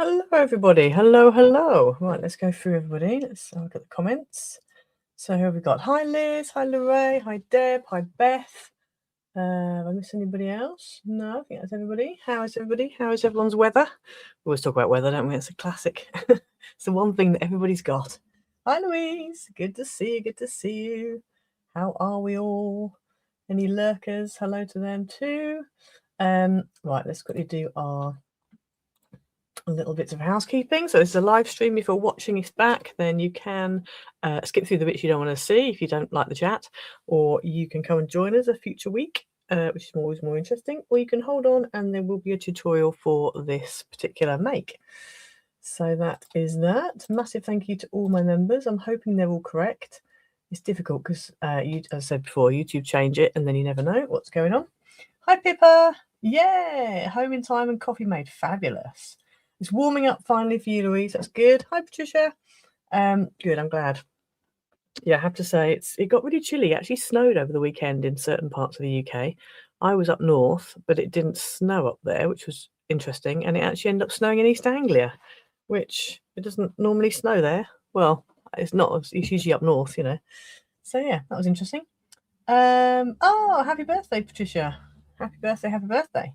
Hello, everybody. Hello, hello. Right, let's go through everybody. Let's have a look at the comments. So here we've got hi Liz, hi Lorraine, hi Deb, hi Beth. Have I missed anybody else? No, I think that's everybody. How is everybody? How is everyone's weather? We always talk about weather, don't we? It's a classic. It's the one thing that everybody's got. Hi Louise, good to see you, good to see you. How are we all? Any lurkers? Hello to them too. Right, let's quickly do our little bits of housekeeping. So this is a live stream. If you're watching this back, then you can skip through the bits you don't want to see if you don't like the chat, or you can come and join us a future week, which is always more interesting, or you can hold on and there will be a tutorial for this particular make. So that is that. Massive thank you to all my members. I'm hoping they're all correct. It's difficult because, as I said before, YouTube change it and then you never know what's going on. Hi Pippa. Yeah, home in time and coffee made. Fabulous. It's warming up finally for you, Louise. That's good. Hi, Patricia. Good. I'm glad. Yeah, I have to say it got really chilly. It actually snowed over the weekend in certain parts of the UK. I was up north, but it didn't snow up there, which was interesting. And it actually ended up snowing in East Anglia, which it doesn't normally snow there. Well, it's not. It's usually up north, you know. So yeah, that was interesting. Oh, happy birthday, Patricia. Happy birthday, happy birthday.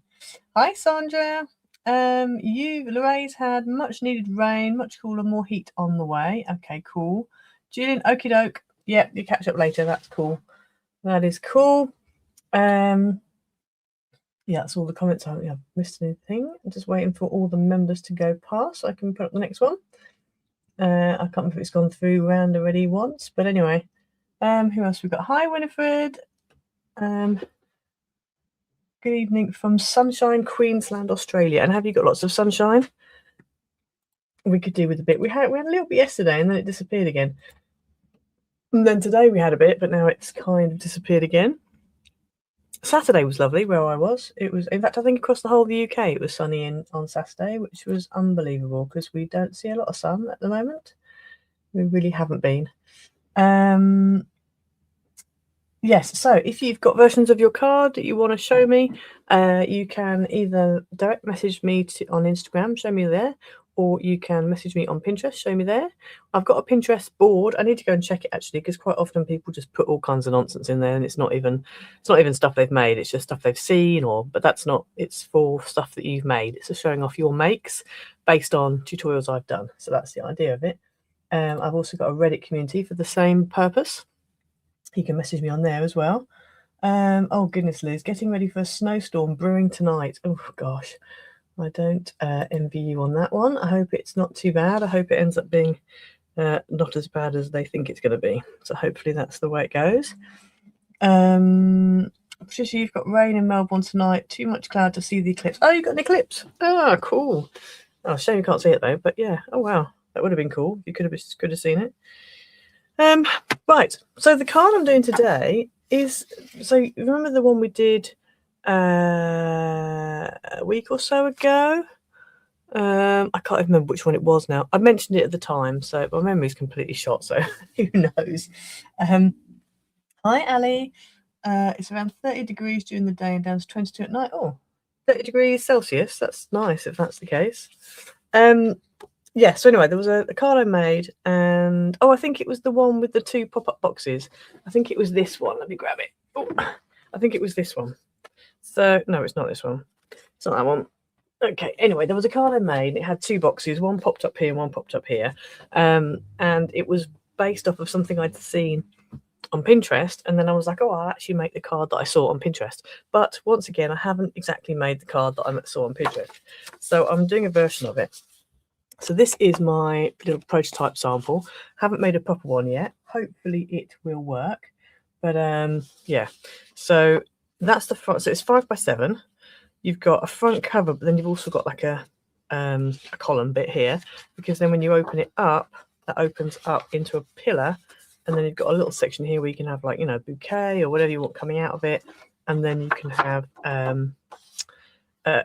Hi, Sandra. Lorraine's had much needed rain, much cooler, more heat on the way. Okay, cool. Julian, okie doke. Yep, you catch up later. That's cool. That is cool. Yeah, that's all the comments. I don't think I've missed anything. I'm just waiting for all the members to go past so I can put up the next one. I can't remember if it's gone through round already once, but anyway. Who else we've got? Hi, Winifred. Good evening from sunshine, Queensland, Australia. And have you got lots of sunshine? We could do with a bit. We had a little bit yesterday and then it disappeared again. And then today we had a bit, but now it's kind of disappeared again. Saturday was lovely where I was. It was, in fact, I think across the whole of the UK it was sunny on Saturday, which was unbelievable because we don't see a lot of sun at the moment. We really haven't been. Yes, so if you've got versions of your card that you want to show me, you can either direct message me on Instagram, show me there, or you can message me on Pinterest, show me there. I've got a Pinterest board. I need to go and check it actually, because quite often people just put all kinds of nonsense in there, and it's not even stuff they've made. It's just stuff they've seen, but that's not. It's for stuff that you've made. It's just showing off your makes based on tutorials I've done. So that's the idea of it. I've also got a Reddit community for the same purpose. You can message me on there as well. Oh goodness, Liz, getting ready for a snowstorm brewing tonight. Oh gosh, I don't envy you on that one. I hope it's not too bad. I hope it ends up being not as bad as they think it's going to be. So hopefully that's the way it goes. Patricia, you've got rain in Melbourne tonight. Too much cloud to see the eclipse. Oh, you got an eclipse. Ah, cool. Oh, shame you can't see it though. But yeah. Oh wow, that would have been cool. You could have seen it. Right, so the card I'm doing today is, so remember the one we did a week or so ago? I can't even remember which one it was now. I mentioned it at the time, so my memory's completely shot, so who knows. Hi, Ali. It's around 30 degrees during the day and down to 22 at night. Oh, 30 degrees Celsius. That's nice if that's the case. Yeah, so anyway, there was a card I made, and I think it was the one with the two pop-up boxes. I think it was this one. Let me grab it. Oh, I think it was this one. So, no, it's not this one. It's not that one. Okay, anyway, there was a card I made. It had two boxes. One popped up here and one popped up here. And it was based off of something I'd seen on Pinterest. And then I was like, oh, I'll actually make the card that I saw on Pinterest. But once again, I haven't exactly made the card that I saw on Pinterest. So I'm doing a version of it. So this is my little prototype sample. Haven't made a proper one yet. Hopefully it will work. But yeah, so that's the front. So it's 5x7. You've got a front cover, but then you've also got like a column bit here, because then when you open it up, that opens up into a pillar, and then you've got a little section here where you can have, like, you know, bouquet or whatever you want coming out of it, and then you can have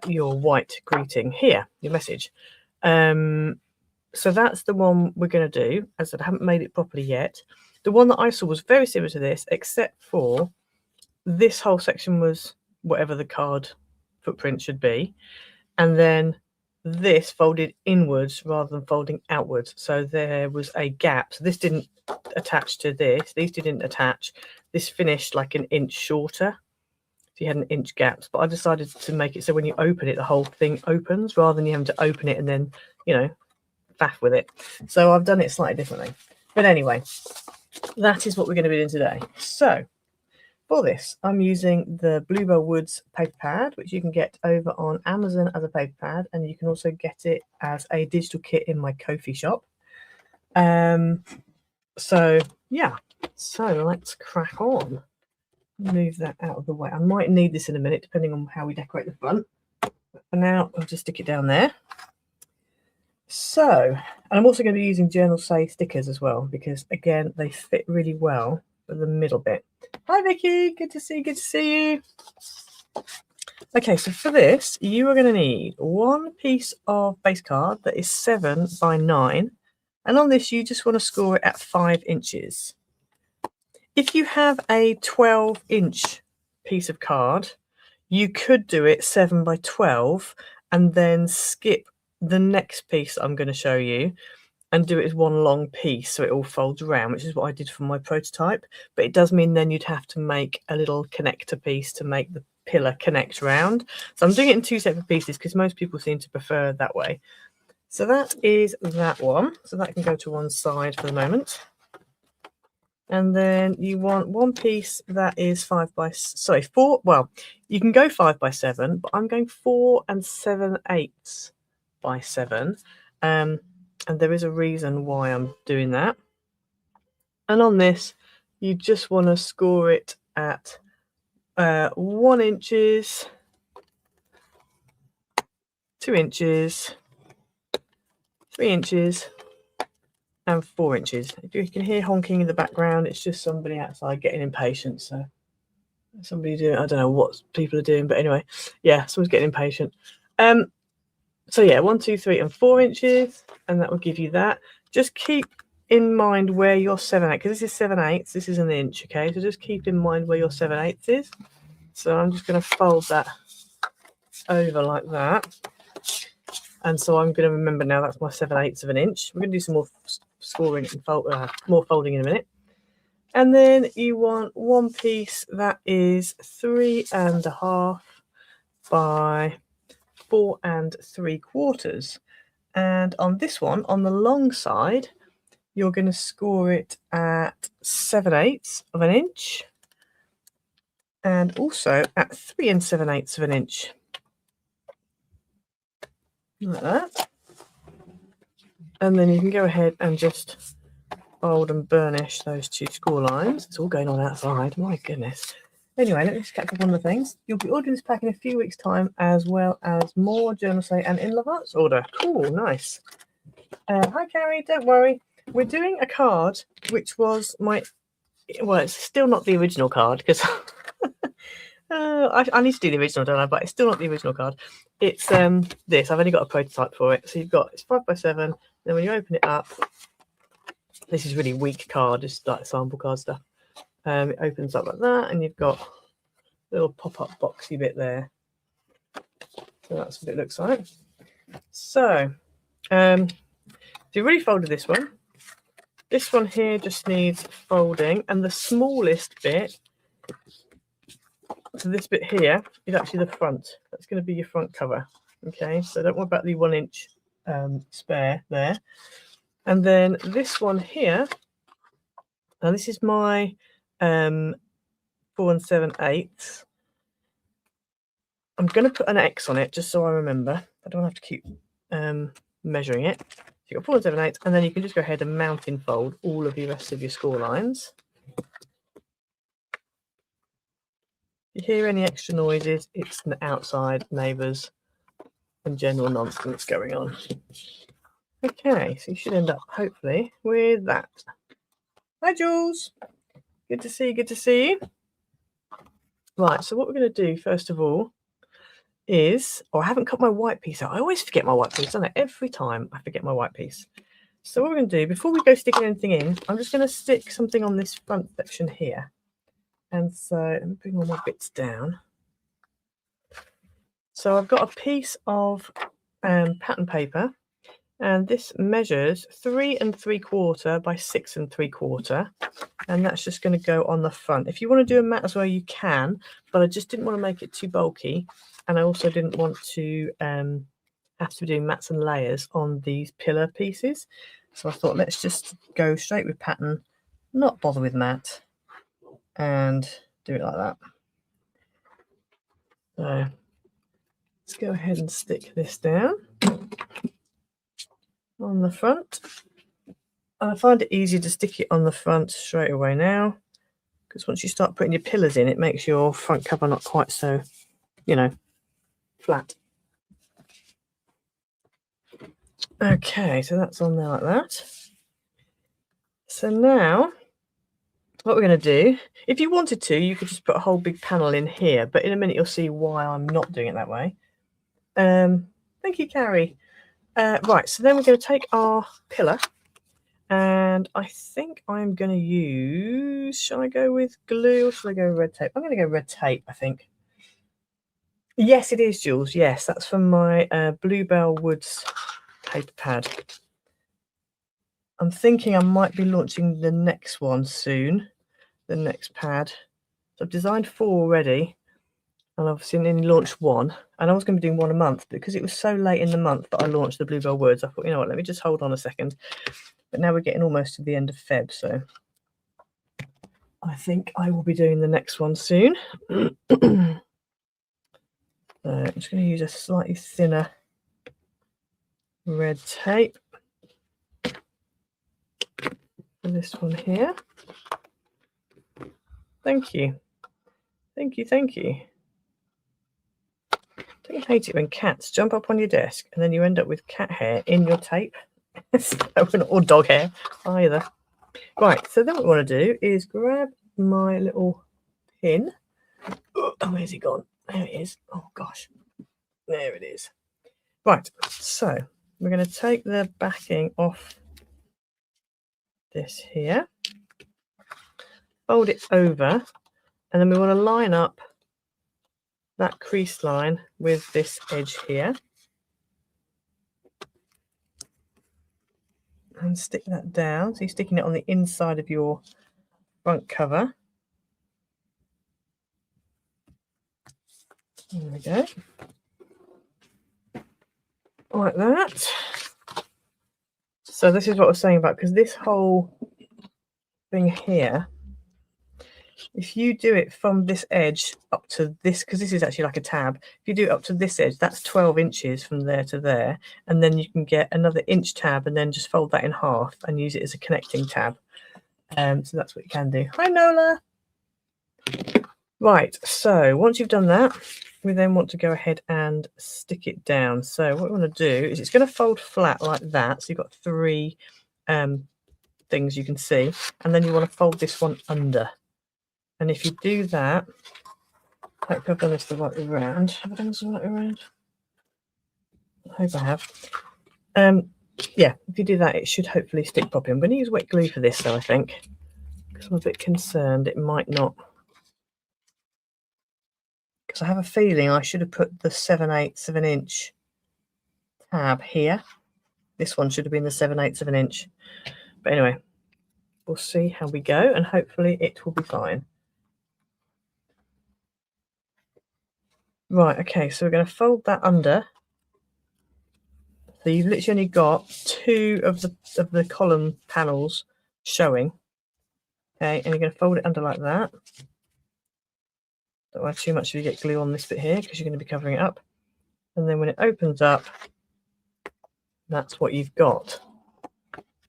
your white greeting here, your message. So that's the one we're going to do. As I said, I haven't made it properly yet. The one that I saw was very similar to this, except for this whole section was whatever the card footprint should be, and then this folded inwards rather than folding outwards. So there was a gap. So this didn't attach to this. These didn't attach. This finished like an inch shorter. So you had an inch gaps. But I decided to make it so when you open it, the whole thing opens rather than you having to open it and then, you know, faff with it. So I've done it slightly differently. But anyway, that is what we're going to be doing today. So for this, I'm using the Bluebell Woods paper pad, which you can get over on Amazon as a paper pad, and you can also get it as a digital kit in my Ko-fi shop. So yeah, so let's crack on. Move that out of the way. I might need this in a minute, depending on how we decorate the front. But for now, I'll just stick it down there. So, and I'm also going to be using Journal Say stickers as well, because again, they fit really well for the middle bit. Hi Vicky, good to see you. Okay, so for this, you are going to need one piece of base card that is 7 by 9. And on this, you just want to score it at 5 inches. If you have a 12-inch piece of card, you could do it 7 by 12 and then skip the next piece I'm going to show you and do it as one long piece so it all folds around, which is what I did for my prototype. But it does mean then you'd have to make a little connector piece to make the pillar connect round. So I'm doing it in 2 separate pieces because most people seem to prefer it that way. So that is that one. So that can go to one side for the moment. And then you want one piece that is 4. Well, you can go 5 by 7, but I'm going 4 7/8 by 7. And there is a reason why I'm doing that. And on this, you just want to score it at 1 inches, 2 inches, 3 inches, and 4 inches. If you can hear honking in the background, it's just somebody outside getting impatient. So somebody doing, I don't know what people are doing, but anyway, yeah, someone's getting impatient. So yeah, 1, 2, 3, and 4 inches, and that will give you that. Just keep in mind where your 7/8, because this is 7/8, this is an inch, okay? So just keep in mind where your 7/8 is. So I'm just going to fold that over like that. And so I'm going to remember now that's my 7/8 of an inch. We're going to do some more scoring and more folding in a minute. And then you want one piece that is 3 1/2 by 4 3/4. And on this one, on the long side, you're going to score it at 7/8 of an inch and also at 3 7/8 of an inch. Like that. And then you can go ahead and just fold and burnish those 2 score lines. It's all going on outside, my goodness. Anyway, let me just catch up on the things. You'll be ordering this pack in a few weeks' time, as well as more Journal Say and In Love Arts order. Cool, nice. Hi Carrie, don't worry. We're doing a card which was my, well, it's still not the original card because I need to do the original, don't I? But it's still not the original card. It's this. I've only got a prototype for it. So you've got, it's 5 by 7. Then when you open it up, this is really weak card, just like sample card stuff. It opens up like that, and you've got a little pop-up boxy bit there. So that's what it looks like. So, so you've already folded this one. This one here just needs folding, and the smallest bit, so this bit here, is actually the front. That's going to be your front cover. Okay, so don't worry about the 1 inch spare there. And then this one here, now this is my 4 7/8. I'm going to put an X on it just so I remember. I don't have to keep measuring it. So you've got 4 7/8, and then you can just go ahead and mountain fold all of the rest of your score lines. If you hear any extra noises, it's the outside neighbours and general nonsense going on. Okay, so you should end up hopefully with that. Hi Jules, good to see you. Right, so what we're going to do first of all is, I haven't cut my white piece out. I always forget my white piece, don't I? Every time I forget my white piece. So what we're going to do, before we go sticking anything in, I'm just going to stick something on this front section here. And so let me bring all my bits down. So I've got a piece of pattern paper, and this measures 3 3/4 by 6 3/4, and that's just going to go on the front. If you want to do a mat as well, you can, but I just didn't want to make it too bulky, and I also didn't want to have to be doing mats and layers on these pillar pieces. So I thought, let's just go straight with pattern, not bother with mat, and do it like that. So let's go ahead and stick this down on the front. And I find it easier to stick it on the front straight away now, because once you start putting your pillars in, it makes your front cover not quite so, you know, flat. Okay, so that's on there like that. So now what we're going to do, if you wanted to, you could just put a whole big panel in here, but in a minute you'll see why I'm not doing it that way. Thank you, Carrie. Right, so then we're going to take our pillar, and I think I'm going to use, shall I go with glue or shall I go with red tape? I'm going to go red tape, I think. Yes, it is, Jules. Yes, that's from my Bluebell Woods paper pad. I'm thinking I might be launching the next one soon, the next pad. So I've designed 4 already, and I've only launched 1. And I was going to be doing 1 a month, but because it was so late in the month that I launched the Bluebell Woods, I thought, you know what, let me just hold on a second. But now we're getting almost to the end of Feb, so I think I will be doing the next one soon. So I'm just going to use a slightly thinner red tape for this one here. Thank you. Thank you, thank you. Don't you hate it when cats jump up on your desk and then you end up with cat hair in your tape? Or dog hair, either. Right, so then what we want to do is grab my little pin. Oh, where's he gone? There it is. Oh, gosh. There it is. Right, so we're going to take the backing off this here, fold it over, and then we want to line up that crease line with this edge here. And stick that down. So you're sticking it on the inside of your front cover. There we go. Like that. So this is what I was saying about, because this whole thing here, if you do it from this edge up to this, because this is actually like a tab, if you do it up to this edge, that's 12 inches from there to there, and then you can get another inch tab and then just fold that in half and use it as a connecting tab. So that's what you can do. Hi, Nola. Right, so once you've done that, we then want to go ahead and stick it down. So what we want to do is it's going to fold flat like that. So you've got 3 things you can see, and then you want to fold this one under. And if you do that, I hope I've done this the right way around. Have I done this the right way around? I hope I have. Yeah, if you do that, it should hopefully stick properly. I'm going to use wet glue for this, though, I think, because I'm a bit concerned it might not. Because I have a feeling I should have put the 7/8 of an inch tab here. This one should have been the 7/8 of an inch. But anyway, we'll see how we go, and hopefully it will be fine. Right, okay, so we're going to fold that under. So you've literally only got 2 of the column panels showing. Okay, and you're going to fold it under like that. Don't worry too much if you get glue on this bit here, because you're going to be covering it up. And then when it opens up, that's what you've got.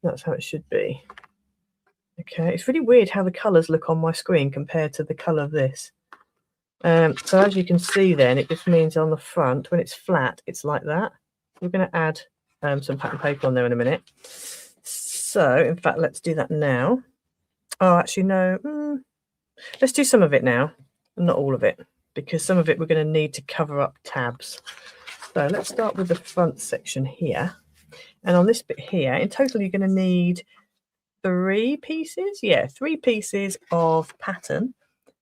That's how it should be. Okay, it's really weird how the colours look on my screen compared to the colour of this. So as you can see then, it just means on the front, when it's flat, it's like that. We're going to add some pattern paper on there in a minute. So, in fact, let's do that now. Oh, actually, no. Let's do some of it now, not all of it, because some of it we're going to need to cover up tabs. So let's start with the front section here. And on this bit here, in total, you're going to need 3 pieces. Yeah, 3 pieces of pattern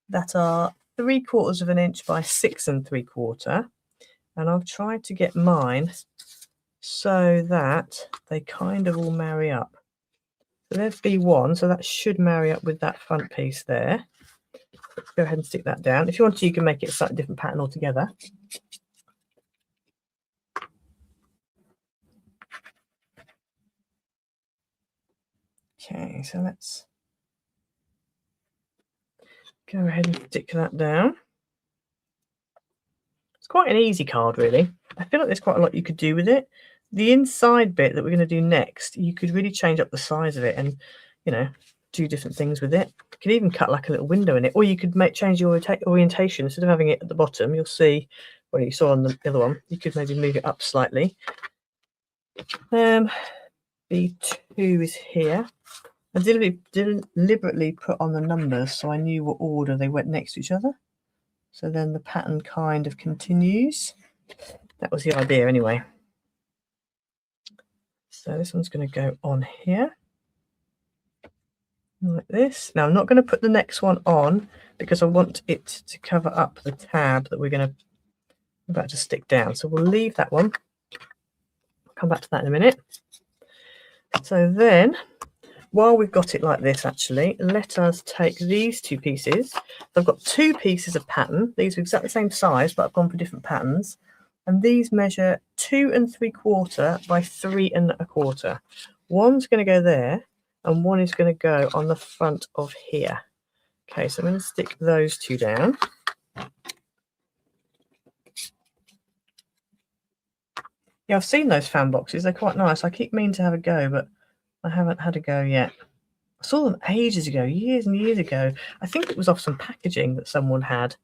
that are 3/4 of an inch by 6 3/4. And I've tried to get mine so that they kind of all marry up. So there's B1, so that should marry up with that front piece there. Let's go ahead and stick that down. If you want to, you can make it a slightly different pattern altogether. Okay, so let's go ahead and stick that down. It's quite an easy card, really. I feel like there's quite a lot you could do with it. The inside bit that we're going to do next, you could really change up the size of it and, you know, do different things with it. You could even cut like a little window in it, or you could change your orientation. Instead of having it at the bottom, you'll see, well, you saw on the other one, you could maybe move it up slightly. B2 is here. I deliberately put on the numbers so I knew what order they went next to each other. So then the pattern kind of continues. That was the idea anyway. So this one's going to go on here. Like this. Now I'm not going to put the next one on because I want it to cover up the tab that we're about to stick down. So we'll leave that one. I'll come back to that in a minute. So then, while we've got it like this, actually, let us take these two pieces. So I've got two pieces of pattern. These are exactly the same size, but I've gone for different patterns. And these measure 2 3/4 by 3 1/4. One's going to go there, and one is going to go on the front of here. Okay, so I'm going to stick those two down. Yeah, I've seen those fan boxes. They're quite nice. I keep meaning to have a go, but I haven't had a go yet. I saw them ages ago, years and years ago. I think it was off some packaging that someone had.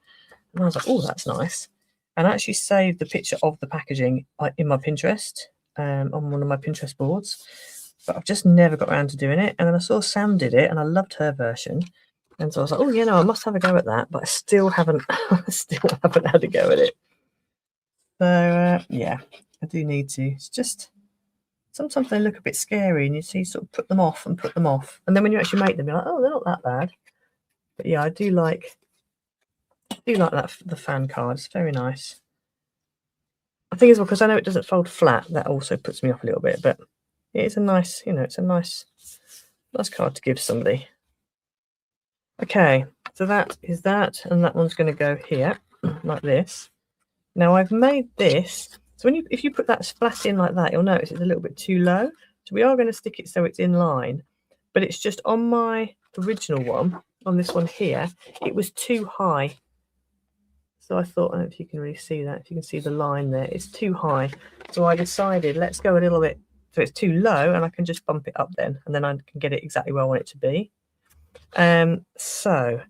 And I was like, oh, that's nice. And I actually saved the picture of the packaging in my Pinterest, on one of my Pinterest boards. But I've just never got around to doing it. And then I saw Sam did it, and I loved her version. And so I was like, oh, yeah, no, I must have a go at that. But I still haven't had a go at it. So, yeah, I do need to. It's just... sometimes they look a bit scary and you see sort of put them off. And then when you actually make them, you're like, oh, they're not that bad. But yeah, I do like that, the fan card. It's very nice. I think as well, because I know it doesn't fold flat, that also puts me off a little bit. But it's a nice, it's a nice card to give somebody. Okay, so that is that. And that one's going to go here, like this. Now I've made this. So if you put that flat in like that, you'll notice it's a little bit too low. So we are going to stick it so it's in line, but it's just on my original one, on this one here, it was too high. So I thought, I don't know if you can really see that, if you can see the line there, it's too high. So I decided, let's go a little bit, so it's too low and I can just bump it up then, and then I can get it exactly where I want it to be. So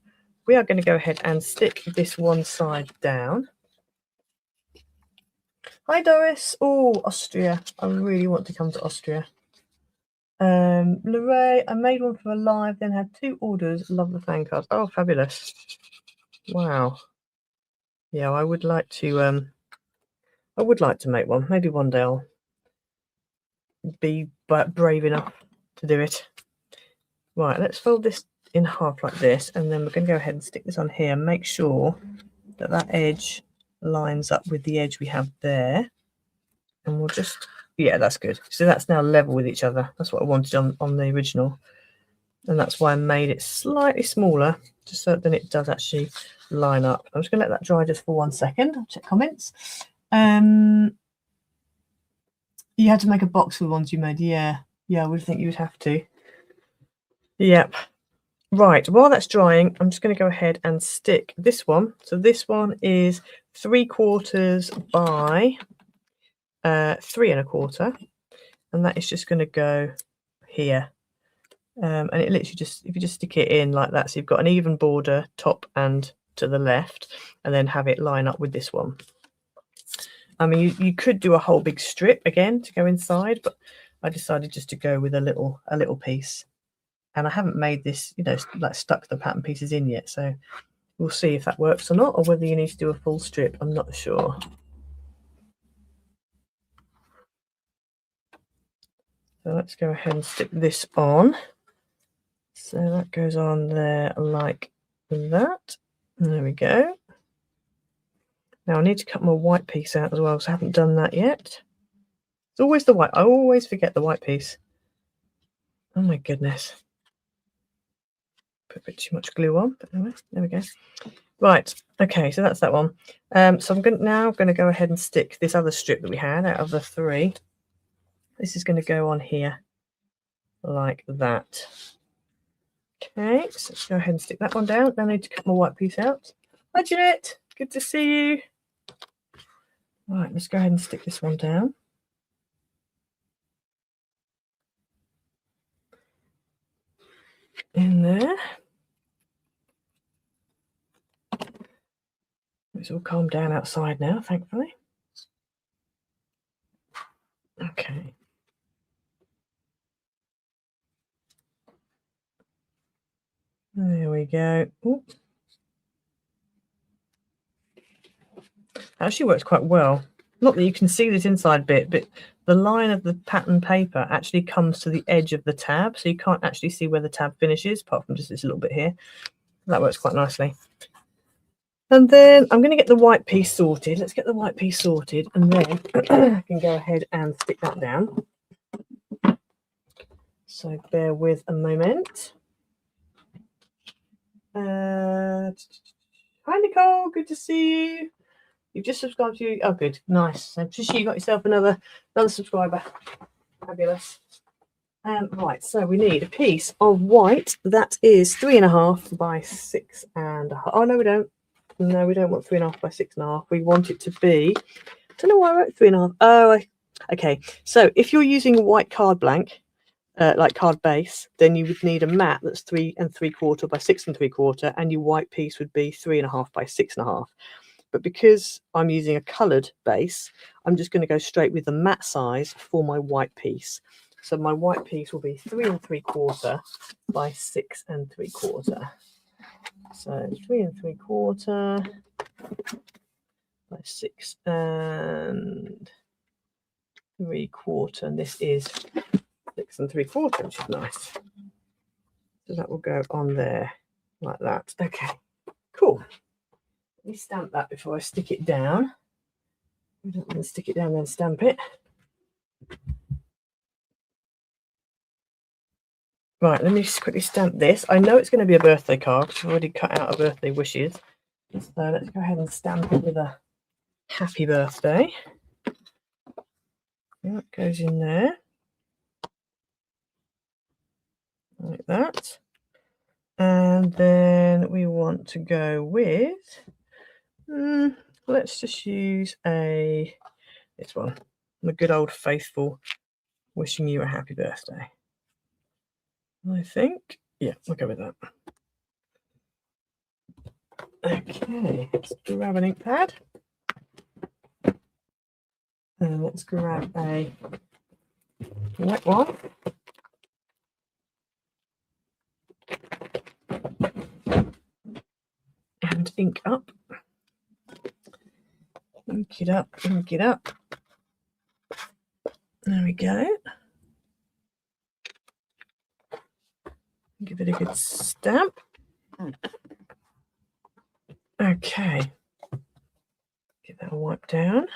we are going to go ahead and stick this one side down. Hi Doris. Oh, Austria. I really want to come to Austria. Lorraine, I made one for a live, then had 2 orders. Love the fan cards. Oh, fabulous. Wow. Yeah, I would like to make one. Maybe one day I'll be brave enough to do it. Right, let's fold this in half like this, and then we're going to go ahead and stick this on here and make sure that that edge lines up with the edge we have there. And we'll just, yeah, that's good. So that's now level with each other. That's what I wanted on the original. And that's why I made it slightly smaller, just so that it does actually line up. I'm just going to let that dry just for 1 second. I'll check comments. You had to make a box for the ones you made. Yeah, I would think you would have to. Yep. Right, while that's drying, I'm just going to go ahead and stick this one. So this one is 3/4 by 3 1/4, and that is just going to go here. And it literally just, if you just stick it in like that, so you've got an even border top and to the left, and then have it line up with this one. I mean, you could do a whole big strip again to go inside, but I decided just to go with a little piece. And I haven't made this, like stuck the pattern pieces in yet, so we'll see if that works or not, or whether you need to do a full strip. I'm not sure. So let's go ahead and stick this on. So that goes on there like that. There we go. Now I need to cut my white piece out as well, because I haven't done that yet. It's always the white. I always forget the white piece. Oh my goodness. Put a bit too much glue on, but anyway, there we go. Right, okay, so that's that one. So I'm now going to go ahead and stick this other strip that we had out of the 3. This is going to go on here like that. Okay, so let's go ahead and stick that one down. Then I need to cut my white piece out. Hi Jeanette, good to see you. Right, let's go ahead and stick this one down. In there. It's all calmed down outside now, thankfully. Okay. There we go. Ooh. Actually works quite well. Not that you can see this inside bit, but the line of the pattern paper actually comes to the edge of the tab, so you can't actually see where the tab finishes, apart from just this little bit here. That works quite nicely. And then I'm going to get the white piece sorted. Let's get the white piece sorted, and then I can go ahead and stick that down. So bear with a moment. Hi Nicole, good to see you. You've just subscribed to you. Oh, good, nice. So just you got yourself another subscriber. Fabulous. Right, so we need a piece of white that is 3.5 by 6.5. Oh no, we don't. No, we don't want 3.5 by 6.5. We want it to be. I don't know why I wrote 3.5. Oh, okay. So if you're using a white card blank, like card base, then you would need a mat that's 3 3/4 by 6 3/4, and your white piece would be 3.5 by 6.5. But because I'm using a coloured base, I'm just going to go straight with the mat size for my white piece. So my white piece will be 3 3/4 by 6 3/4. So 3 3/4 by 6 3/4, and this is 6 3/4, which is nice. So that will go on there like that. Okay, cool. Let me stamp that before I stick it down. We don't want to stick it down then stamp it. Right, let me just quickly stamp this. I know it's going to be a birthday card because I've already cut out a birthday wishes. So let's go ahead and stamp it with a happy birthday. That goes in there. Like that. And then we want to go with, let's just use this one. The good old faithful wishing you a happy birthday. I think, yeah, we'll go with that. Okay, let's grab an ink pad. And let's grab a wet wipe. And ink up. Ink it up, ink it up. There we go. Give it a good stamp. Okay. Get that wipe down.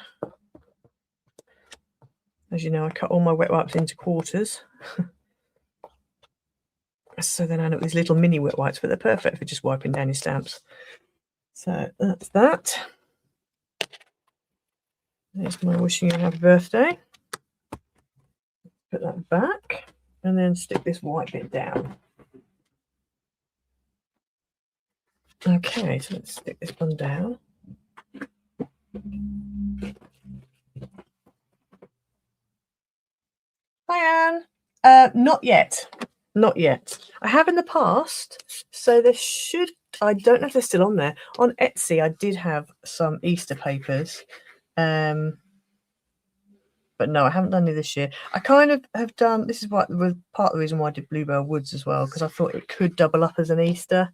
As you know, I cut all my wet wipes into quarters. So then I know these little mini wet wipes, but they're perfect for just wiping down your stamps. So that's that. There's my wishing you a happy birthday. Put that back and then stick this white bit down. Okay, so let's stick this one down. Hi Anne. Not yet. Not yet. I have in the past, so there should, I don't know if they're still on there. On Etsy, I did have some Easter papers. But no, I haven't done any this year. I kind of have done, this is what was part of the reason why I did Bluebell Woods as well, because I thought it could double up as an Easter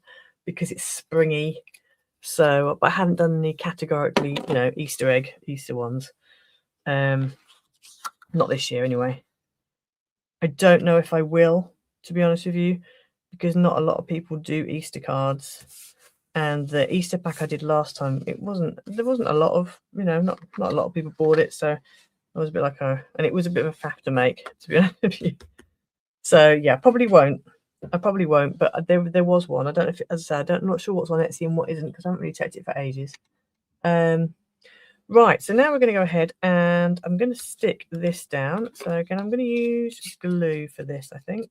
because it's springy. So, but I haven't done any categorically, Easter egg, Easter ones. Not this year anyway. I don't know if I will, to be honest with you, because not a lot of people do Easter cards. And the Easter pack I did last time, there wasn't a lot of, not a lot of people bought it. So I was a bit like, oh, and it was a bit of a faff to make, to be honest with you. So yeah, probably won't. I probably won't, but there was one. I don't know if, as I said, I'm not sure what's on Etsy and what isn't because I haven't really checked it for ages. Right, so now we're going to go ahead and I'm going to stick this down. So again, I'm going to use glue for this, I think.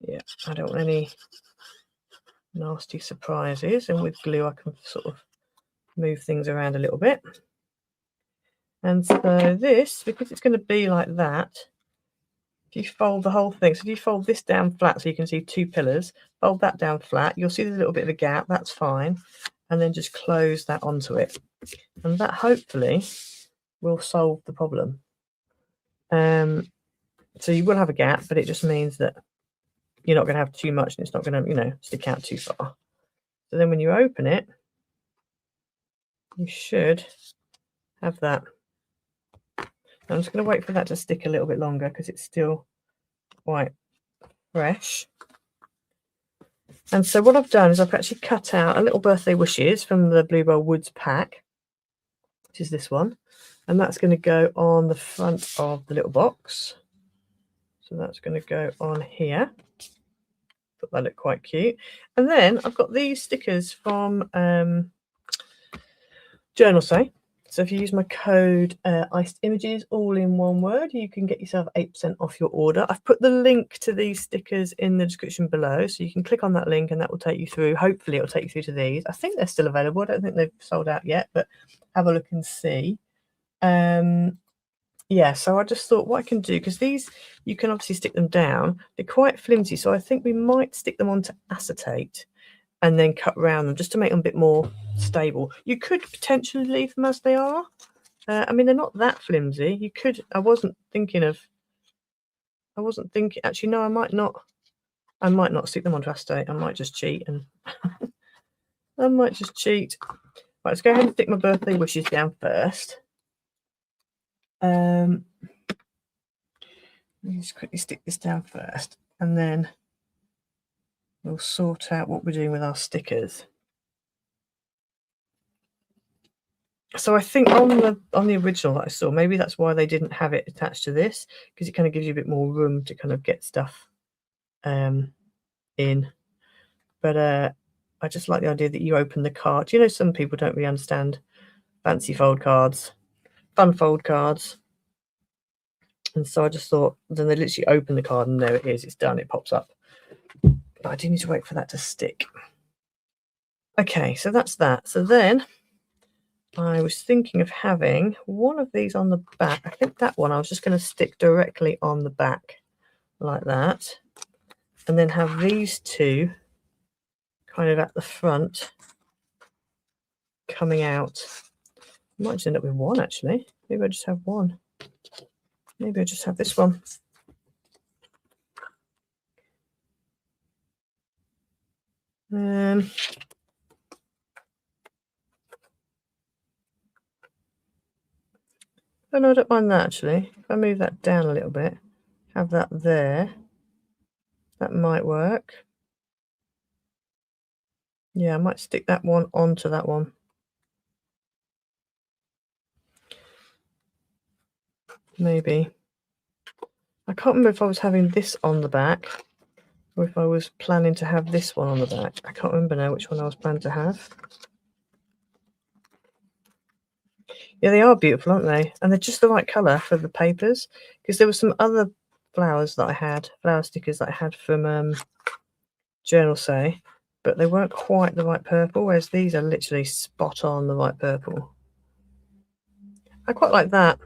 Yeah, I don't want any nasty surprises, and with glue I can sort of move things around a little bit. And so this, because it's going to be like that, if you fold the whole thing, so if you fold this down flat so you can see two pillars, fold that down flat, you'll see there's a little bit of a gap, that's fine, and then just close that onto it. And that hopefully will solve the problem. So you will have a gap, but it just means that you're not going to have too much and it's not going to, stick out too far. So then when you open it, you should have that. I'm just going to wait for that to stick a little bit longer because it's still quite fresh. And so what I've done is I've actually cut out a little birthday wishes from the Bluebell Woods pack, which is this one, and that's going to go on the front of the little box. So that's going to go on here. Thought that looked quite cute. And then I've got these stickers from Journal Say. So if you use my code Iced Images, all in one word, you can get yourself 8% off your order. I've put the link to these stickers in the description below, so you can click on that link and that will take you through. Hopefully it'll take you through to these. I think they're still available. I don't think they've sold out yet, but have a look and see. Yeah, so I just thought what I can do, because these, you can obviously stick them down. They're quite flimsy, so I think we might stick them onto acetate and then cut around them just to make them a bit more stable. You could potentially leave them as they are. I mean, they're not that flimsy. You could. I wasn't thinking. Actually, no, I might not stick them onto acetate. I might just cheat and I might just cheat. Right, let's go ahead and stick my birthday wishes down first. Let me just quickly stick this down first, and then we'll sort out what we're doing with our stickers. So I think on the original that I saw, maybe that's why they didn't have it attached to this, because it kind of gives you a bit more room to kind of get stuff in. But I just like the idea that you open the card. You know, some people don't really understand fancy fold cards, fun fold cards. And so I just thought, then they literally open the card and there it is, it's done, it pops up. But I do need to wait for that to stick. Okay, so that's that. So then I was thinking of having one of these on the back. I think that one I was just going to stick directly on the back like that. And then have these two kind of at the front coming out. I might just end up with one actually. Maybe I just have one. Maybe I just have this one. Oh no, I don't mind that actually. If I move that down a little bit, have that there, that might work. Yeah, I might stick that one onto that one. Maybe. I can't remember if I was having this on the back or if I was planning to have this one on the back. I can't remember now which one I was planning to have. Yeah, they are beautiful, aren't they? And they're just the right colour for the papers, because there were some other flowers that I had, flower stickers that I had from Journal Say, but they weren't quite the right purple, whereas these are literally spot on the right purple. I quite like that.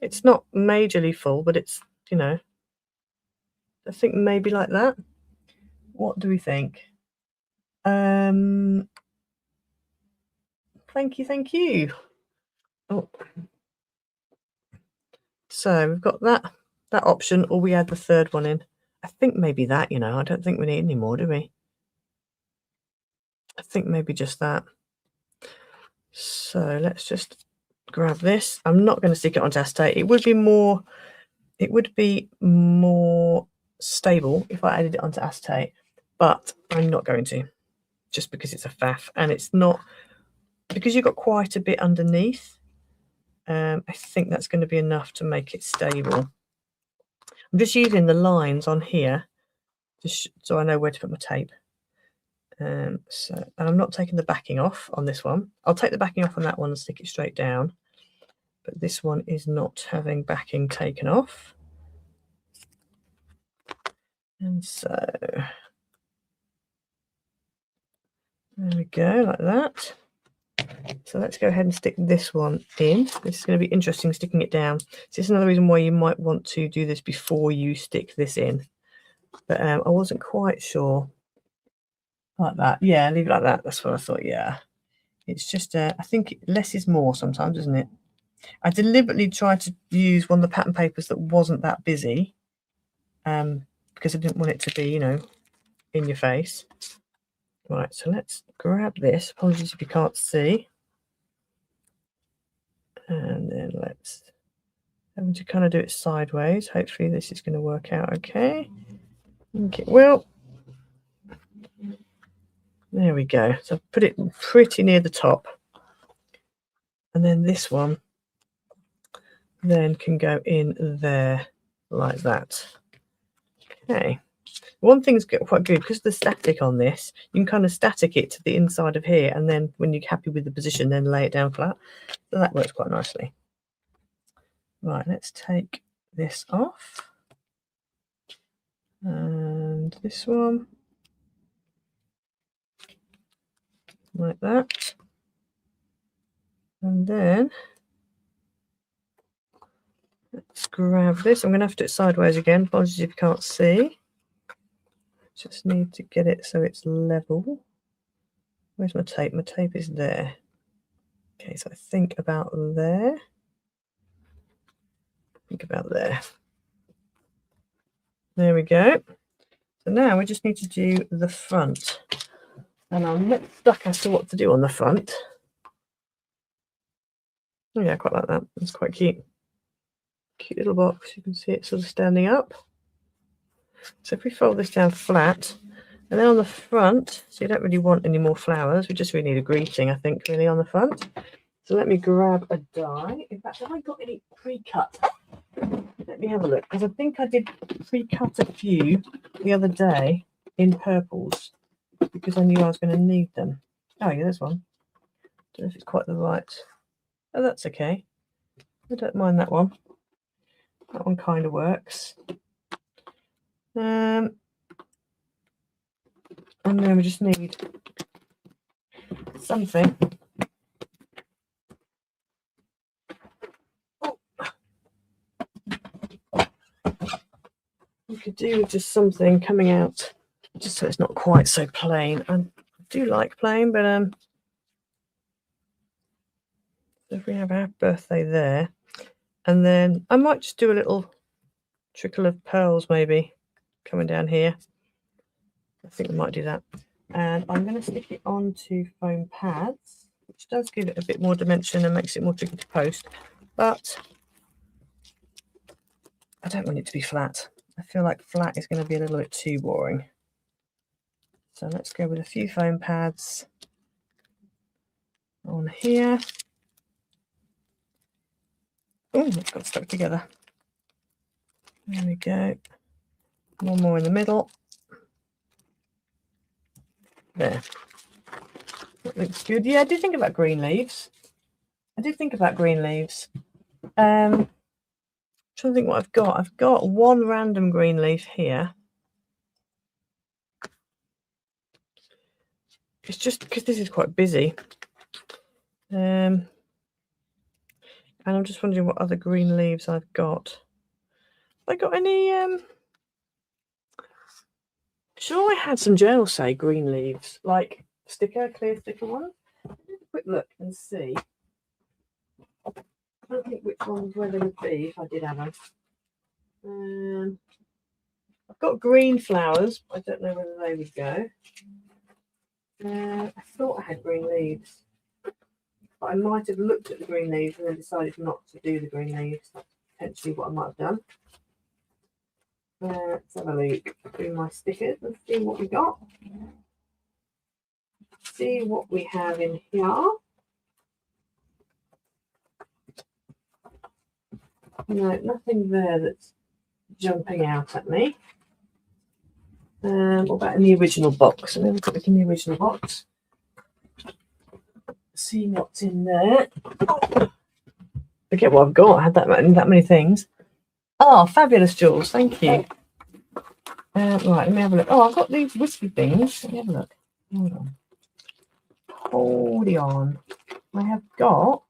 It's not majorly full, but it's, you know, I think maybe like that. What do we think? Thank you. Oh. So we've got that option, or we add the third one in. I think maybe that, you know, I don't think we need any more, do we? I think maybe just that. So let's just grab this. I'm not going to stick it onto acetate. It would be more stable if I added it onto acetate, but I'm not going to, just because it's a faff, and it's not, because you've got quite a bit underneath. I think that's going to be enough to make it stable. I'm just using the lines on here just so I know where to put my tape. And I'm not taking the backing off on this one. I'll take the backing off on that one and stick it straight down. But this one is not having backing taken off. And so there we go, like that. So let's go ahead and stick this one in. This is going to be interesting sticking it down. So this is another reason why you might want to do this before you stick this in. But I wasn't quite sure. Like that. Yeah, leave it like that. That's what I thought, yeah. It's just, I think less is more sometimes, isn't it? I deliberately tried to use one of the pattern papers that wasn't that busy because I didn't want it to be, you know, in your face. Right, so let's grab this. Apologies if you can't see. And then let's having to kind of do it sideways. Hopefully this is going to work out okay. Okay, well, there we go. So I've put it pretty near the top. And then this one then can go in there like that. Okay. One thing's quite good because the static on this, you can kind of static it to the inside of here, and then when you're happy with the position, then lay it down flat. So that works quite nicely. Right, let's take this off. And this one. Like that. And then let's grab this. I'm going to have to do it sideways again. Apologies if you can't see. Just need to get it so it's level. Where's my tape? My tape is there. Okay, so I think about there. Think about there. There we go. So now we just need to do the front. And I'm not stuck as to what to do on the front. Oh yeah, I quite like that. It's quite cute. Cute little box. You can see it sort of standing up. So if we fold this down flat, and then on the front, so you don't really want any more flowers. We just really need a greeting, I think, really on the front. So let me grab a die. In fact, have I got any pre-cut? Let me have a look, because I think I did pre-cut a few the other day in purples, because I knew I was going to need them. Oh yeah, there's one. Don't know if it's quite the right. Oh, that's okay. I don't mind that one. That one kind of works. And then we just need something. Oh. We could do with just something coming out, just so it's not quite so plain. I do like plain, but if we have our birthday there, and then I might just do a little trickle of pearls maybe coming down here. I think we might do that. And I'm going to stick it onto foam pads, which does give it a bit more dimension and makes it more tricky to post, but I don't want it to be flat. I feel like flat is going to be a little bit too boring. So let's go with a few foam pads on here. Oh, it's got stuck together. There we go. One more in the middle. There. That looks good. Yeah, I did think about green leaves. I'm trying to think what I've got. I've got one random green leaf here. It's just because this is quite busy. And I'm just wondering what other green leaves I've got. Have I got any? Sure, I had some journals say green leaves, like clear sticker ones. I'll have a quick look and see. I don't think which ones where they would be if I did have them. I've got green flowers. I don't know whether they would go. I thought I had green leaves, but I might have looked at the green leaves and then decided not to do the green leaves. That's potentially what I might have done. Let's have a look through my stickers and see what we got. See what we have in here. No, nothing there that's jumping out at me. What about in the original box? Let me have a quick look in the original box. See what's in there. Forget what I've got. I had that many things. Oh, fabulous, Jules. Thank you. Right, let me have a look. Oh, I've got these whiskey things. Let me have a look. Hold on. Hold on. I have got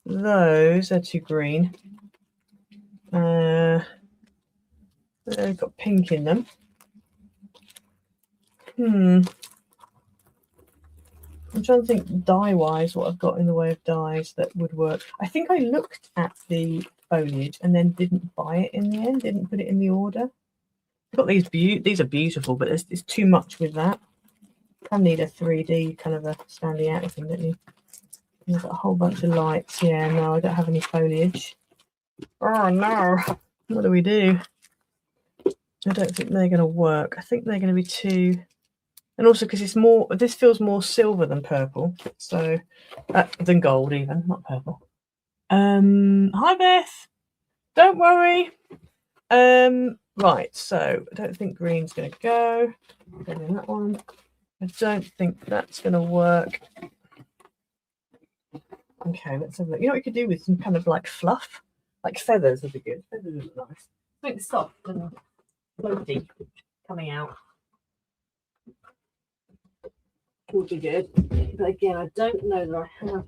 those. They're too green. They've got pink in them. I'm trying to think dye-wise what I've got in the way of dyes that would work. I think I looked at the foliage and then didn't buy it in the end, didn't put it in the order. I've got these are beautiful, but it's too much with that. I need a 3D kind of a standing out thing, don't you? And I've got a whole bunch of lights. Yeah, no, I don't have any foliage. Oh no, what do we do? I don't think they're going to work. I think they're going to be too... And also because it's more, this feels more silver than purple, so than gold even, not purple. Hi Beth, don't worry. Right, so I don't think green's going to go. Go in that one. I don't think that's going to work. Okay, let's have a look. You know what you could do with some kind of like fluff, like feathers would be good. Feathers would be nice. Something soft and floaty coming out would be good. But again, I don't know that I have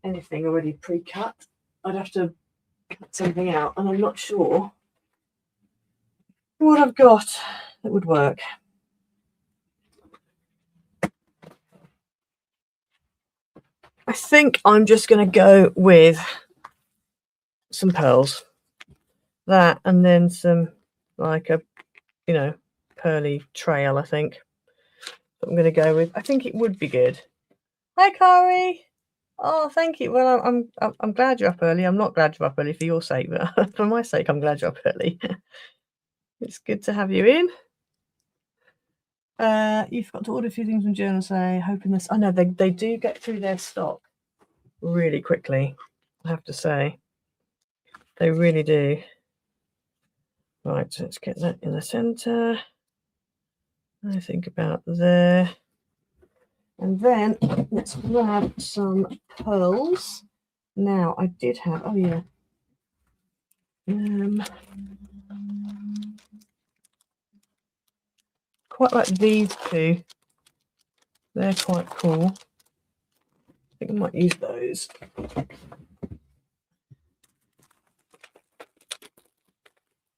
anything already pre-cut. I'd have to cut something out, and I'm not sure what I've got that would work. I think I'm just going to go with some pearls, that, and then some like a, you know, pearly trail. I think I'm going to go with. I think it would be good. Hi, Kari. Oh, thank you. Well, I'm glad you're up early. I'm not glad you're up early for your sake, but for my sake, I'm glad you're up early. It's good to have you in. You've got to order a few things from Journal, say, hoping this. I know they do get through their stock really quickly, I have to say. They really do. Right, so let's get that in the center. I think about there. And then let's grab some pearls. Now, I did have, oh yeah. Quite like these two. They're quite cool. I think I might use those.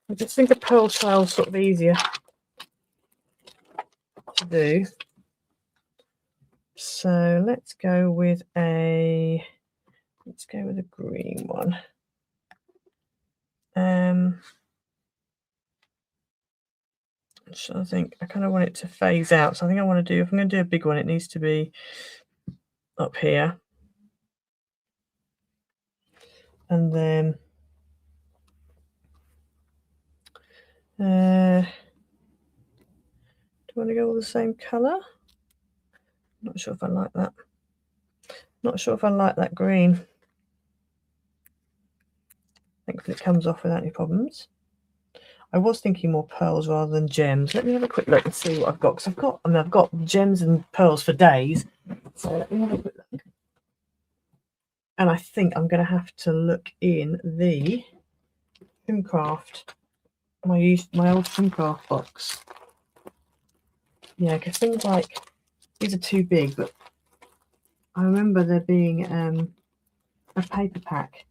I just think a pearl trail is sort of easier to do. So let's go with a green one. So I think I kind of want it to phase out. So I think I want to do, if I'm going to do a big one, it needs to be up here. And then do I want to go all the same colour? Not sure if I like that. Not sure if I like that green. Thankfully it comes off without any problems. I was thinking more pearls rather than gems. Let me have a quick look and see what I've got. Because I've got gems and pearls for days. So let me have a quick look. And I think I'm going to have to look in the Trimcraft, my old Trimcraft box. Yeah, because things like these are too big, but I remember there being a paper pack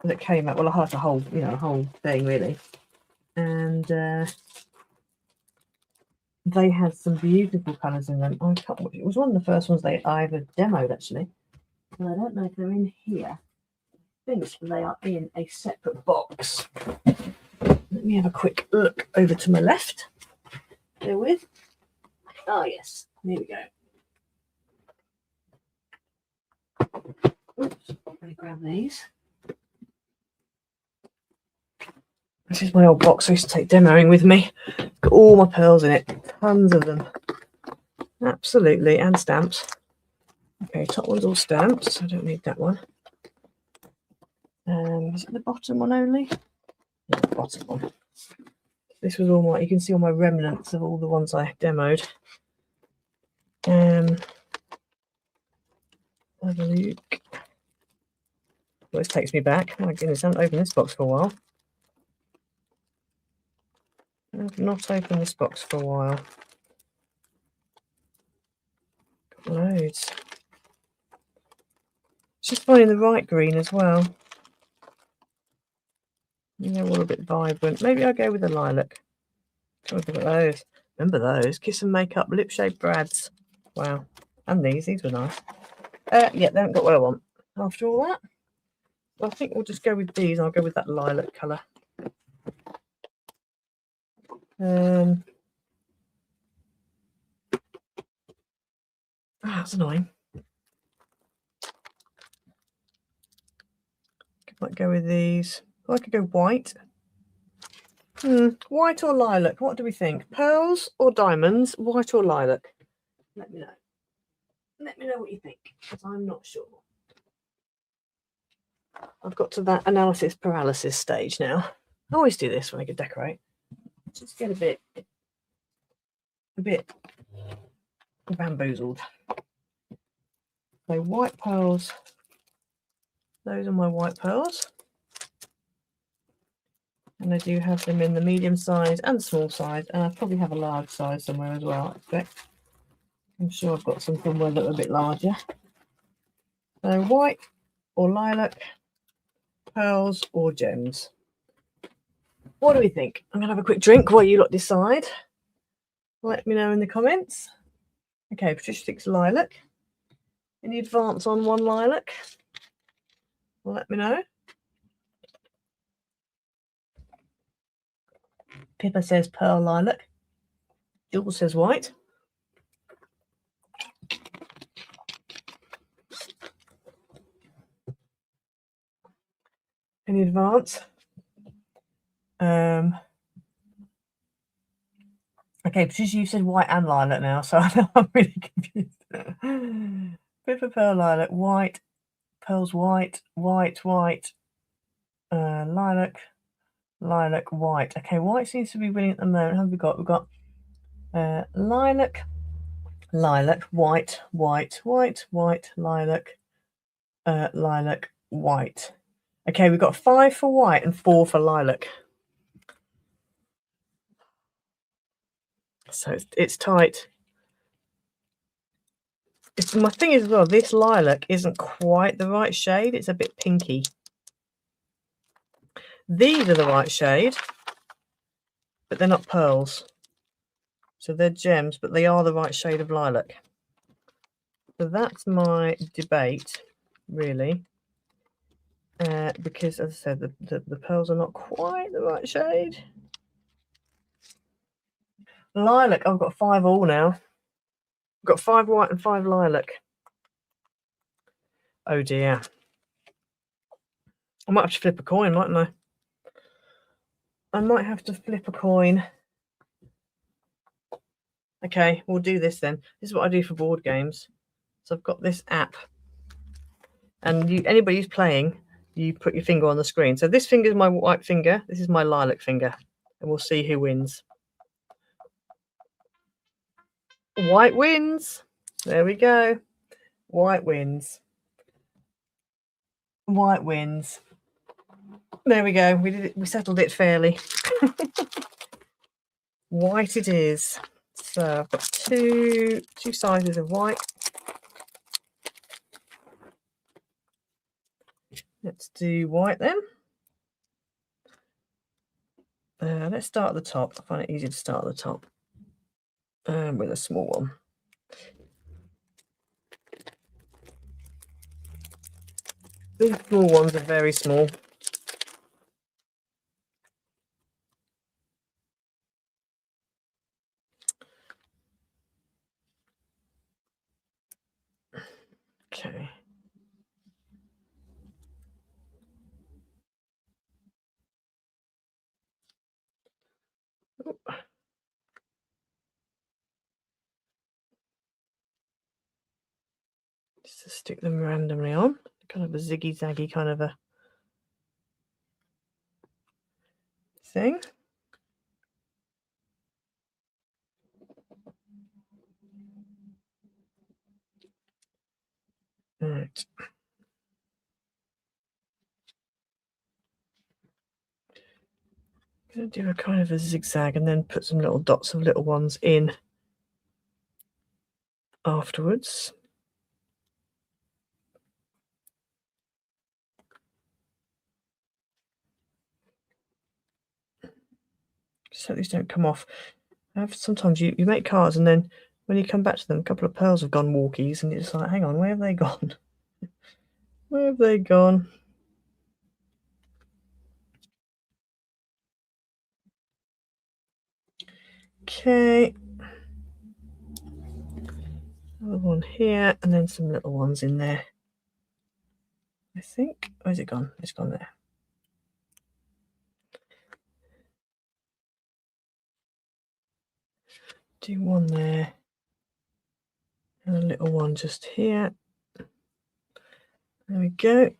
that came out. Well, I had a whole thing really, and they had some beautiful colours in them. It was one of the first ones I ever demoed actually, and I don't know if they're in here. I think they are in a separate box. Let me have a quick look over to my left. Bear with. Oh yes, here we go. Oops, I'm going to grab these. This is my old box I used to take demoing with me. Got all my pearls in it, tons of them. Absolutely, and stamps. Okay, top one's all stamped, so I don't need that one. Is it the bottom one only? Yeah, the bottom one. This was all my, you can see all my remnants of all the ones I demoed. Have a look. Well, this takes me back. My goodness, I haven't opened this box for a while. I've not opened this box for a while. Got loads. It's just finding the right green as well. They're all a bit vibrant. Maybe I'll go with the lilac. Look at those. Remember those? Kiss and Makeup Lip Shade Brads. Wow. And these were nice. Yeah, they haven't got what I want. After all that, I think we'll just go with these. I'll go with that lilac colour. That's annoying. Might go with these. I could go white. White or lilac? What do we think? Pearls or diamonds? White or lilac? Let me know. Let me know what you think, because I'm not sure. I've got to that analysis paralysis stage now. I always do this when I decorate. Just get a bit bamboozled. So white pearls. Those are my white pearls. And I do have them in the medium size and small size, and I probably have a large size somewhere as well, I expect. I'm sure I've got some somewhere that are a bit larger. So white or lilac, pearls or gems. What do we think? I'm going to have a quick drink while you lot decide. Let me know in the comments. Okay, Patricia thinks lilac. Any advance on one lilac? Let me know. Pippa says pearl lilac. Jules says white. Any advance? Okay, Patricia, you said white and lilac now, so I'm really confused. Pippa, pearl, lilac, white, pearls, white, white, lilac, lilac, white. Okay, white seems to be winning at the moment. What have we got? We've got lilac, lilac, white, white, white, white, lilac, lilac, white. Okay, we've got 5 for white and 4 for lilac. So it's tight. My thing is as well, this lilac isn't quite the right shade. It's a bit pinky. These are the right shade, but they're not pearls. So they're gems, but they are the right shade of lilac. So that's my debate, really. Because, as I said, the pearls are not quite the right shade. Lilac, I've got 5 all now. I've got 5 white and 5 lilac. Oh dear. I might have to flip a coin, mightn't I? I might have to flip a coin. Okay, we'll do this then. This is what I do for board games. So I've got this app. And anybody who's playing, you put your finger on the screen. So this finger is my white finger. This is my lilac finger. And we'll see who wins. White wins. There we go. White wins. White wins. There we go. We did it. We settled it fairly. White it is. So I've got two sizes of white. Let's do white then. Let's start at the top. I find it easier to start at the top with a small one. These small ones are very small. Okay. Just to stick them randomly on. Kind of a ziggy-zaggy kind of a thing. Right. I'm going to do a kind of a zigzag and then put some little dots of little ones in afterwards. So these don't come off. Sometimes you make cards and then when you come back to them, a couple of pearls have gone walkies and you're just like, hang on, where have they gone? Where have they gone? Okay. Another one here and then some little ones in there. I think. Where's it gone? It's gone there. Do one there. And a little one just here. There we go.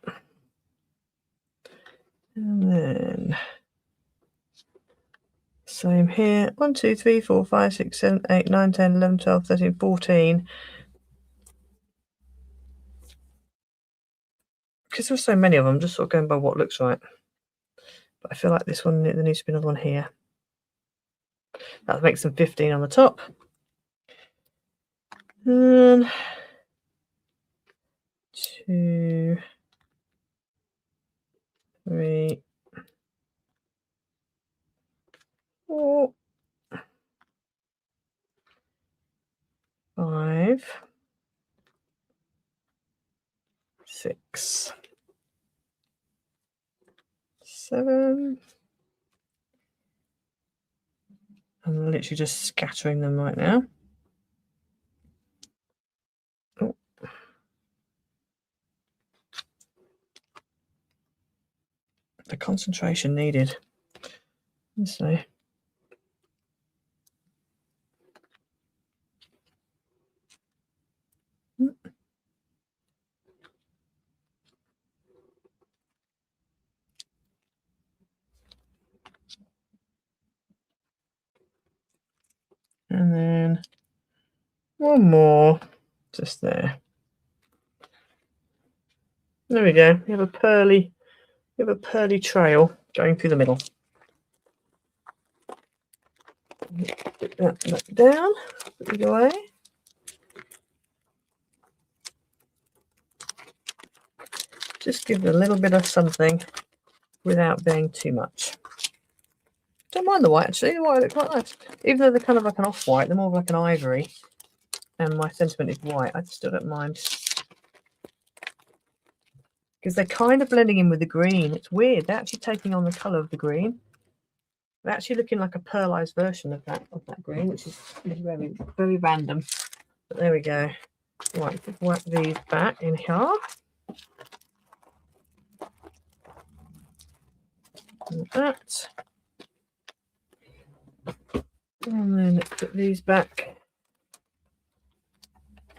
And then same here. 1, 2, 3, 4, 5, 6, 7, 8, 9, 10, 11, 12, 13, 14. Because there's so many of them, I'm just sort of going by what looks right. But I feel like this one, there needs to be another one here. That makes them 15 on the top. And 2, 3, 4, 5, 6, 7. I'm literally just scattering them right now. Oh. The concentration needed. Let's see. And then one more just there. There we go. You have a pearly trail going through the middle. Put that back down, put it away. Just give it a little bit of something without being too much. Don't mind the white actually, the white looks quite nice. Even though they're kind of like an off-white, they're more like an ivory. And my sentiment is white, I still don't mind. Because they're kind of blending in with the green. It's weird, they're actually taking on the colour of the green. They're actually looking like a pearlized version of that green, which is very, very random. But there we go. Right, whack these back in here. Like that. And then put these back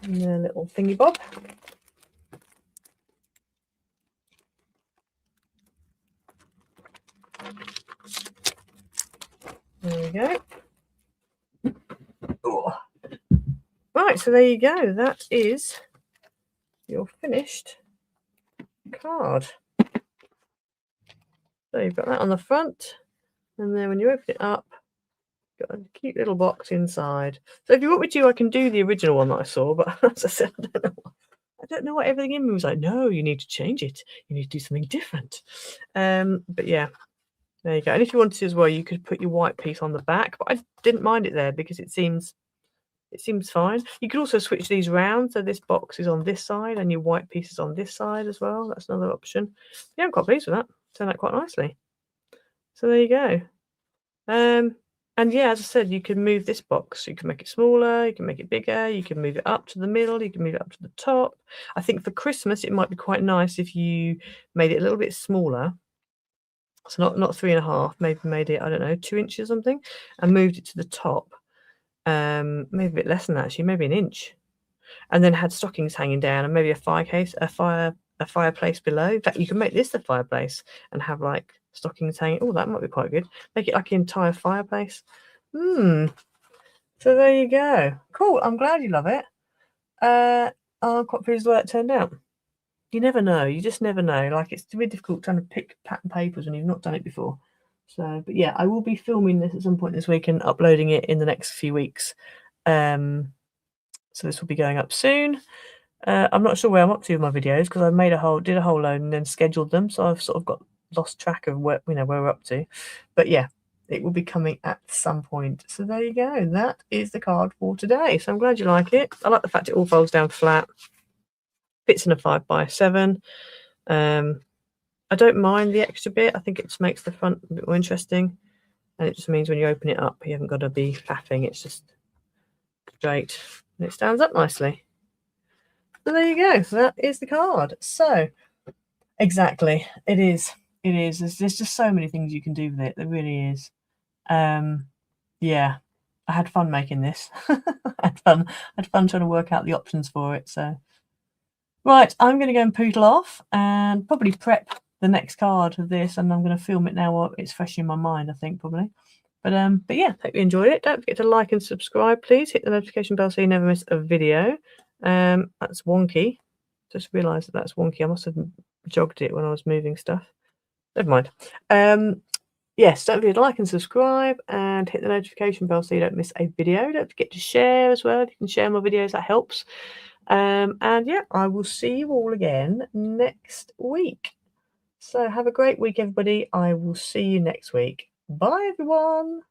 in their little thingy bob. There we go. Oh. Right, so there you go. That is your finished card. So you've got that on the front, and then when you open it up, you've got a cute little box inside. So if you want me to, I can do the original one that I saw, but as I said, I don't know what everything in me was like. No, you need to change it. You need to do something different. But yeah, there you go. And if you wanted to as well, you could put your white piece on the back, but I didn't mind it there because it seems fine. You could also switch these round, so this box is on this side and your white piece is on this side as well. That's another option. Yeah, I'm quite pleased with that. Turned out quite nicely. So there you go. And yeah, as I said, you can move this box. You can make it smaller, you can make it bigger, you can move it up to the middle, you can move it up to the top. I think for Christmas it might be quite nice if you made it a little bit smaller. So not 3.5, maybe made it, I don't know, 2 inches or something, and moved it to the top. Maybe a bit less than that actually, maybe an inch. And then had stockings hanging down and maybe a fireplace below. In fact, you can make this the fireplace and have like stockings hanging. Oh, that might be quite good. Make it like an entire fireplace. So there you go. Cool. I'm glad you love it. I'm quite pleased with the way it turned out. You never know. You just never know. Like, it's really difficult trying to pick pattern papers when you've not done it before. So, but yeah, I will be filming this at some point this week and uploading it in the next few weeks. So this will be going up soon. I'm not sure where I'm up to with my videos because I did a whole load and then scheduled them. So I've sort of got lost track of where we're up to. But yeah, it will be coming at some point. So there you go. That is the card for today. So I'm glad you like it. I like the fact it all folds down flat. Fits in a 5x7. I don't mind the extra bit. I think it just makes the front a bit more interesting. And it just means when you open it up, you haven't got to be faffing. It's just straight. And it stands up nicely. So there you go. That is the card. So, exactly. It is. It is. There's just so many things you can do with it. There really is. Yeah. I had fun making this. I had fun trying to work out the options for it. So, right. I'm going to go and poodle off and probably prep the next card of this, and I'm going to film it now while it's fresh in my mind, I think, probably. But yeah, hope you enjoyed it. Don't forget to like and subscribe, please. Hit the notification bell so you never miss a video. That's wonky. Just realised that that's wonky. I must have jogged it when I was moving stuff. Never mind. Yes, don't forget to like and subscribe and hit the notification bell so you don't miss a video. Don't forget to share as well. If you can share my videos, that helps. And yeah, I will see you all again next week. So have a great week, everybody. I will see you next week. Bye, everyone.